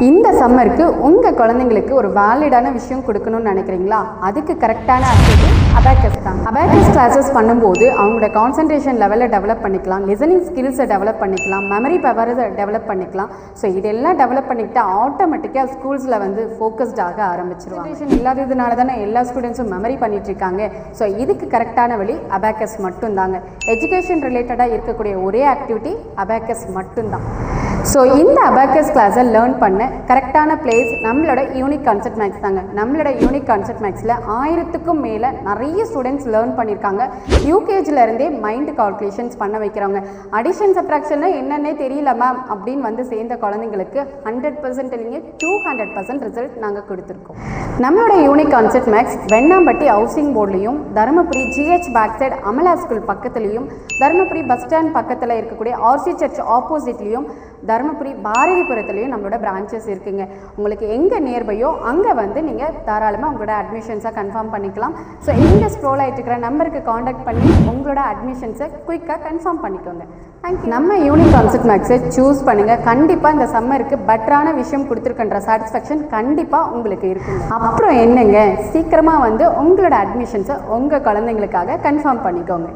இந்த சம்மருக்கு உங்கள் குழந்தைங்களுக்கு ஒரு வேலிடான விஷயம் கொடுக்கணும்னு நினைக்கிறீங்களா? அதுக்கு கரெக்டான ஆக்டிவிட்டி அபாக்கஸ் தான். அபாக்கஸ் கிளாஸஸ் பண்ணும்போது அவங்களோட கான்சன்ட்ரேஷன் லெவலில் டெவலப் பண்ணிக்கலாம், லிசனிங் ஸ்கில்ஸை டெவலப் பண்ணிக்கலாம், மெமரி பவரை டெவலப் பண்ணிக்கலாம். ஸோ இதெல்லாம் டெவலப் பண்ணிக்கிட்டு ஆட்டோமேட்டிக்காக ஸ்கூல்ஸில் வந்து ஃபோக்கஸ்டாக ஆரம்பிச்சிருவாங்க. கான்சன்ட்ரேஷன் இல்லாததுனால தானே எல்லா ஸ்டூடெண்ட்ஸும் மெமரி பண்ணிட்டு இருக்காங்க. ஸோ இதுக்கு கரெக்டான வழி அபாக்கஸ் மட்டும்தாங்க. எஜுகேஷன் ரிலேட்டடாக இருக்கக்கூடிய ஒரே ஆக்டிவிட்டி அபாக்கஸ் மட்டும்தான். ஸோ இந்த அபாக்கஸ் கிளாஸை லேர்ன் பண்ண கரெக்டான பிளேஸ் நம்மளோட யூனிக் கான்செப்ட் மேக்ஸ் தாங்க. நம்மளோட யூனிக் கான்செப்ட் மேக்ஸில் 1000க்கும் மேலே நிறைய ஸ்டூடெண்ட்ஸ் லேர்ன் பண்ணியிருக்காங்க. யூகேஜிலேருந்தே மைண்ட் கால்குலேஷன்ஸ் பண்ண வைக்கிறவங்க. அடிஷன் சப்ராக்ஷன் என்னன்னே தெரியல மேம் அப்படின்னு வந்து சேர்ந்த குழந்தைங்களுக்கு 100% இல்லைங்க 200% ரிசல்ட் நாங்கள் கொடுத்துருக்கோம். நம்மளோட unique concept Max Vennampatti housing போர்ட்லேயும், Dharmapuri GH back side Amala school பக்கத்துலேயும், தருமபுரி பஸ் ஸ்டாண்ட் பக்கத்தில் இருக்கக்கூடிய ஆர்சி சர்ச் ஆப்போசிட்லேயும், தருமபுரி பாரதிபுரத்துலேயும் நம்மளோட பிரான்ச்சஸ் இருக்குங்க. உங்களுக்கு எங்கே நியர்பையோ அங்கே வந்து நீங்கள் தாராளமாக உங்களோட அட்மிஷன்ஸை கன்ஃபார்ம் பண்ணிக்கலாம். ஸோ இங்கே ஸ்க்ரோல் ஆகிட்டு இருக்கிற நம்பருக்கு காண்டாக்ட் பண்ணி உங்களோட அட்மிஷன்ஸை குயிக்காக கன்ஃபார்ம் பண்ணிக்கோங்க. தேங்க்யூ. நம்ம யூனிக் கான்செப்ட் மேக்ஸை சூஸ் பண்ணுங்கள். கண்டிப்பாக இந்த சம்மருக்கு பெட்டரான விஷயம் கொடுத்துருக்குன்ற சாட்டிஸ்ஃபேக்ஷன் கண்டிப்பாக உங்களுக்கு இருக்குங்க. அப்புறம் என்னங்க, சீக்கிரமாக வந்து உங்களோட அட்மிஷன்ஸை உங்கள் குழந்தைங்களுக்காக கன்ஃபார்ம் பண்ணிக்கோங்க.